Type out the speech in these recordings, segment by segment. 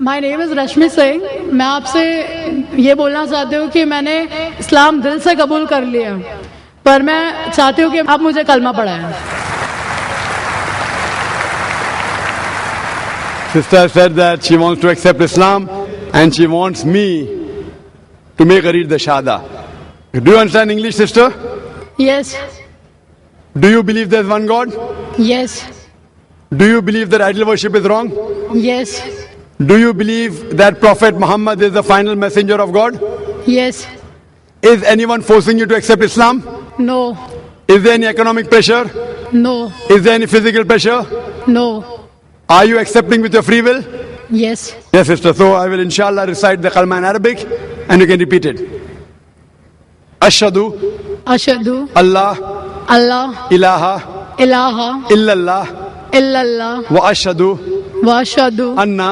My name is Rashmi Singh. मैं आपसे ये बोलना चाहती हूँ कि मैंने इस्लाम दिल से कबूल कर लिया, पर मैं चाहती हूँ कि आप मुझे कलमा पढ़ाएं। Sister said that she wants to accept Islam and she wants me to make her read the Shahada. Do you understand English, sister? Yes, Do you believe there's one God? yes, Do you believe that idol worship is wrong? yes, Do you believe that Prophet Muhammad is the final messenger of God? yes, Is anyone forcing you to accept Islam? no, Is there any economic pressure? no, Is there any physical pressure? no, Are you accepting with your free will? yes. Yes, sister. So I will inshallah recite the kalma in Arabic and you can repeat it. Ashhadu अशहदु Allah Allah ilaha इलाहा illallah इल्लल्लाह wa ashhadu व अशहदु anna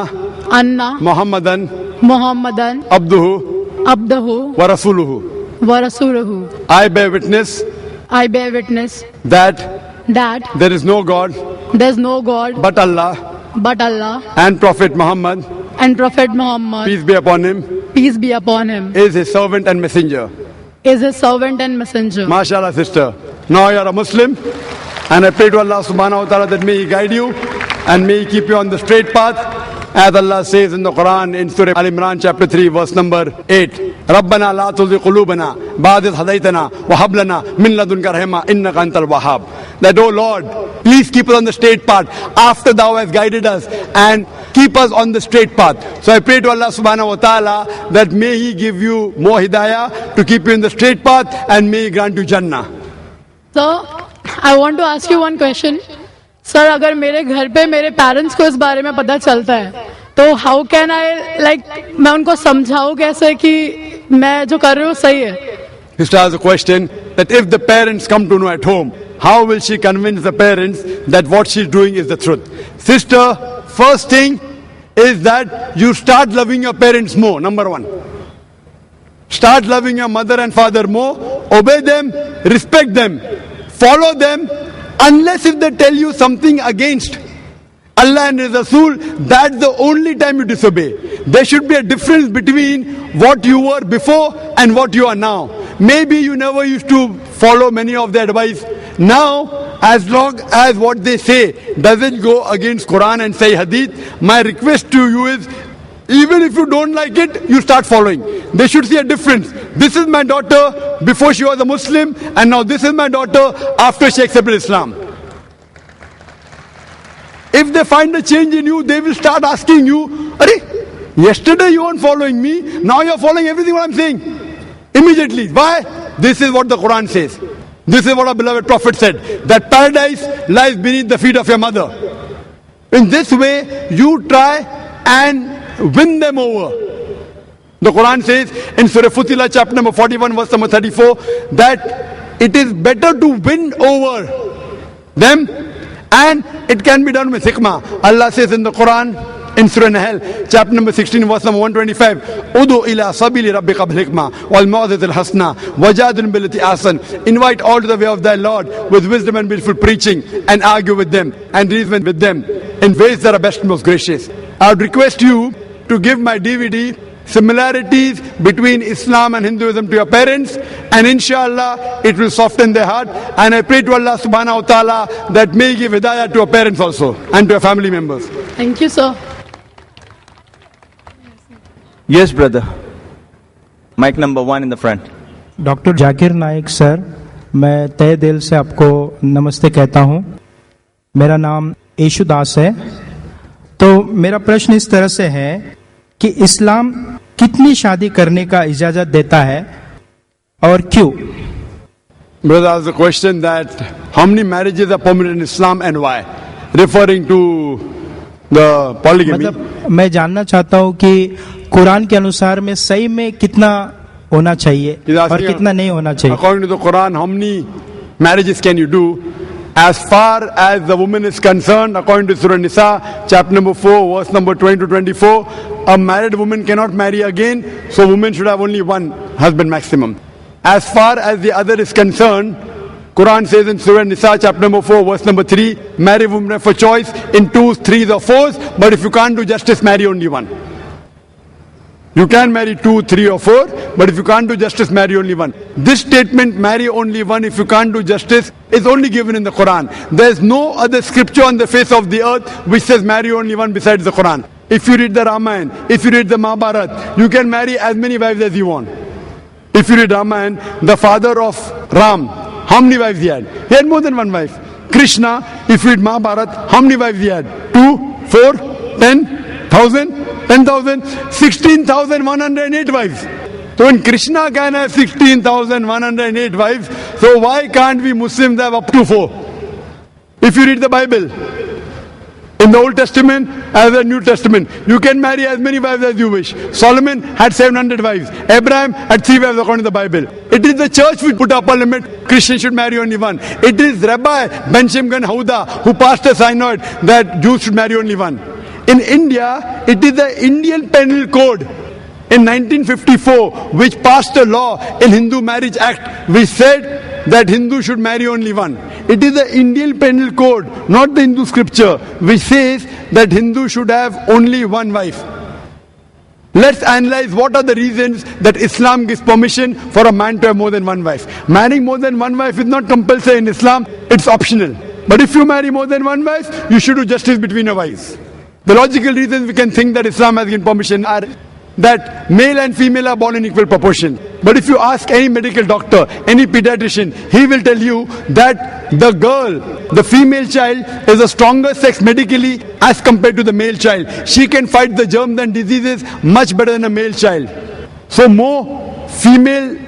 अन्ना Muhammadan Muhammadan abduhu अब्दहु wa rasuluhu. व रसूलहु। I bear witness I bear witness that that there is no God there is no God but Allah but Allah, and Prophet Muhammad, and Prophet Muhammad, peace be upon him, peace be upon him, is his servant and messenger. is his servant and messenger. MashaAllah, sister. Now you are a Muslim, and I pray to Allah subhanahu wa ta'ala that may He guide you and may He keep you on the straight path. As Allah says in the Quran in Surah Al-Imran chapter 3 verse number 8, رَبَّنَا لَا تُزِغْ قُلُوبَنَا بَعْدَ إِذْ هَدَيْتَنَا وَهَبْ لَنَا مِنْ لَدُنْكَ رَحْمَةً إِنَّكَ أَنْتَ الْوَهَّابُ. That, oh Lord, please keep us on the straight path after Thou hast guided us and keep us on the straight path. So I pray to Allah subhanahu wa ta'ala that may He give you more hidayah to keep you in the straight path and may He grant you Jannah. So, I want to ask you one question. Sir, अगर मेरे घर पे मेरे parents को इस बारे में पता चलता है तो हाउ कैन आई मैं उनको समझाऊं कैसे कि मैं जो कर रही हूँ सही है? Sister has a question that if the parents come to know at home, how will she convince the parents that what she's doing is the truth? Sister, first thing is that you start loving your parents more, number one. Start loving your mother and father more, obey them, respect them, follow them, unless if they tell you something against Allah and His Rasul, that's the only time you disobey. There should be a difference between what you were before and what you are now. Maybe you never used to follow many of their advice. Now, as long as what they say doesn't go against Quran and say Hadith, my request to you is, even if you don't like it, you start following. They should see a difference. This is my daughter before she was a Muslim, and now this is my daughter after she accepted Islam. If they find a change in you, they will start asking you, Arey, yesterday you weren't following me, now you're following everything what I'm saying. Immediately. Why? This is what the Quran says. This is what our beloved Prophet said, that paradise lies beneath the feet of your mother. In this way, you try and win them over. The Quran says in Surah Futila chapter number 41 verse number 34 that it is better to win over them, and it can be done with hikmah. Allah says in the Quran in Surah Nahl chapter number 16 verse number 125, Udu ila sabili rabbika bil hikmah wal maw'izatil hasana wajadil billati ahsan. Invite all to the way of thy Lord with wisdom and beautiful preaching, and argue with them and reason with them in ways that are best and most gracious. I would request you to give my DVD Similarities Between Islam and Hinduism to your parents, and inshallah it will soften their heart. And I pray to Allah subhanahu wa ta'ala that may He give hidayah to your parents also and to your family members. Thank you, sir. Yes, brother. Mic number 1 in the front. Doctor Zakir Naik sir, मैं तहे दिल से आपको नमस्ते कहता हूँ। मेरा नाम येशुदास है। तो मेरा प्रश्न इस तरह से है कि इस्लाम कितनी शादी करने का इजाजत देता है और क्यों? Brother asked the question that how many marriages are permitted in Islam and why, referring to the polygamy. मतलब मैं जानना चाहता हूँ कि कुरान के अनुसार में सही में कितना होना चाहिए और कितना नहीं होना चाहिए? According to the Quran, how many marriages can you do? As far as the woman is concerned, according to Surah Nisa, chapter number 4, verse number 20 to 24, a married woman cannot marry again, so women should have only one husband maximum. As far as the other is concerned, Quran says in Surah Nisa, chapter number 4, verse number 3, marry women for choice in 2s, 3s or 4s, but if you can't do justice, marry only one. You can marry 2, 3 or 4, but if you can't do justice, marry only one. This statement, marry only one if you can't do justice, is only given in the Quran. There is no other scripture on the face of the earth which says marry only one besides the Quran. If you read the Ramayana, if you read the Mahabharata, you can marry as many wives as you want. If you read Ramayana, the father of Ram, how many wives he had? He had more than one wife. Krishna, if you read Mahabharata, how many wives he had? 2, 4, 10, 1,000, 10,000, 16,108 wives. So when Krishna can have 16,108 wives, so why can't we Muslims have up to 4? If you read the Bible, in the Old Testament as the New Testament, you can marry as many wives as you wish. Solomon had 700 wives. Abraham had 3 wives according to the Bible. It is the church which put up a limit. Christians should marry only one. It is Rabbi Ben Shimgan Houda who passed a synod that Jews should marry only one. In India, it is the Indian Penal Code in 1954 which passed a law in Hindu Marriage Act which said that Hindu should marry only one. It is the Indian Penal Code, not the Hindu scripture, which says that Hindu should have only one wife. Let's analyze what are the reasons that Islam gives permission for a man to have more than one wife. Marrying more than one wife is not compulsory in Islam, it's optional. But if you marry more than one wife, you should do justice between your wives. The logical reasons we can think that Islam has given permission are that male and female are born in equal proportion. But if you ask any medical doctor, any pediatrician, he will tell you that the girl, the female child, is a stronger sex medically as compared to the male child. She can fight the germs and diseases much better than a male child. So more female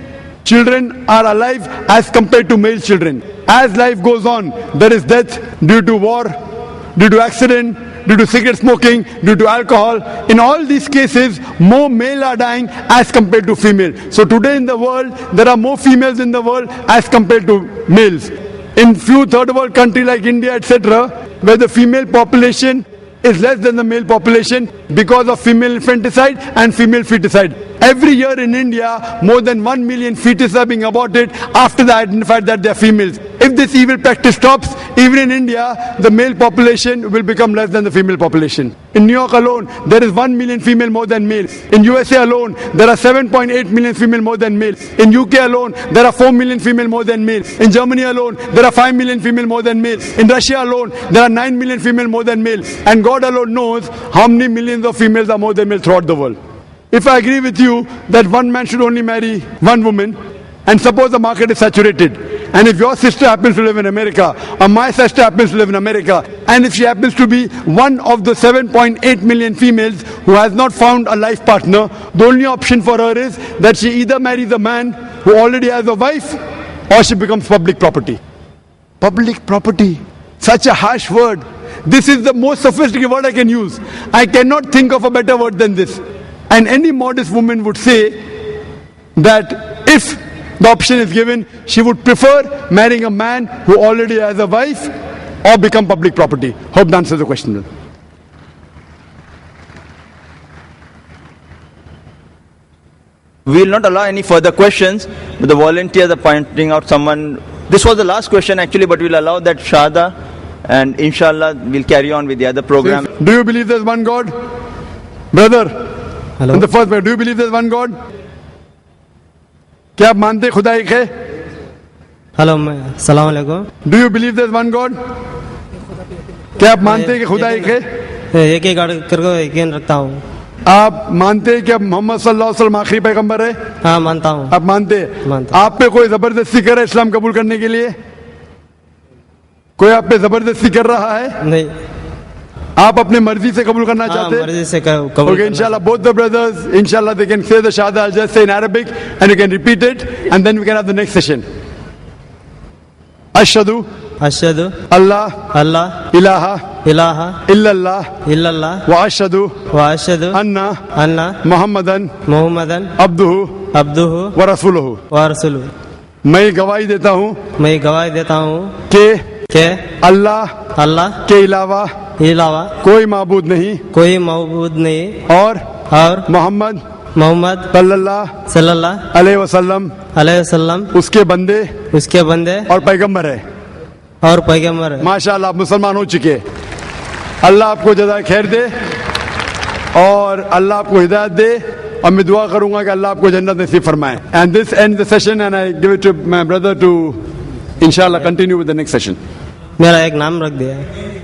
children are alive as compared to male children. As life goes on, there is death due to war, due to accident, due to cigarette smoking, due to alcohol. In all these cases, more male are dying as compared to female. So today in the world, there are more females in the world as compared to males. In few third world countries like India, etc., where the female population is less than the male population because of female infanticide and female feticide. Every year in India, more than 1 million fetuses are being aborted after they identified that they are females. If this evil practice stops, even in India, the male population will become less than the female population. In New York alone, there is 1 million female more than males. In USA alone, there are 7.8 million female more than males. In UK alone, there are 4 million female more than males. In Germany alone, there are 5 million female more than males. In Russia alone, there are 9 million female more than males. And God alone knows how many millions of females are more than males throughout the world. If I agree with you that one man should only marry one woman, and suppose the market is saturated, and if your sister happens to live in America, or my sister happens to live in America, and if she happens to be one of the 7.8 million females who has not found a life partner, the only option for her is that she either marries a man who already has a wife, or she becomes public property. Public property, such a harsh word. This is the most sophisticated word I can use. I cannot think of a better word than this. And any modest woman would say that if the option is given, she would prefer marrying a man who already has a wife or become public property. Hope that answers the question. We will not allow any further questions, but the volunteers are pointing out someone. This was the last question actually, but we'll allow that Shada, and inshallah we'll carry on with the other program. Do you believe there's one God? Brother, Hello? in the first place, do you believe there's one God? क्या आप मानते हैं खुदा एक है? Hello सलाम अलैकुम। Do you believe there's one God? क्या आप मानते हैं कि खुदा एक है? एक ही गॉड करके यकीन रखता हूँ। आप मानते हैं कि अब मोहम्मद सल्लल्लाहु अलैहि वसल्लम आखिरी पैगंबर है? हाँ मानता हूँ। आप मानते हैं? मानता हूँ। आप पे कोई जबरदस्ती कर रहा है इस्लाम कबूल करने के लिए? कोई आप पे जबरदस्ती कर रहा है? नहीं, आप अपने मर्जी से कबूल करना चाहते हैं? मर्जी से कबूल। Okay, inshallah, both the brothers, inshallah, they can say the Shahada. I'll just say in Arabic, and you can repeat it, and then we can have the next session. Ashhadu अशहदु Allah Allah ilaha इलाहा illallah इल्लल्लाह wa ashhadu व अशहदु anna अन्ना Muhammadan Mohammedan abduhu अब्दुहु wa rasuluhu. व रसूलुहु। मैं गवाही देता हूँ मैं गवाही देता हूँ कि अल्लाह के अलावा अलावा कोई माबूद नहीं कोई मौजूद नहीं और मोहम्मद सल्लल्लाहु अलैहि वसल्लम उसके बंदे और पैगंबर है। माशाअल्लाह, आप मुसलमान हो चुके। अल्लाह आपको जज़ाए खैर दे और अल्लाह आपको हिदायत दे اور میں دعا کروں گا کہ اللہ آپ کو جنت نصیب فرمائے. And this ends the session and I give it to my brother to inshallah continue with the next session. میرا ایک نام رکھ دیا ہے.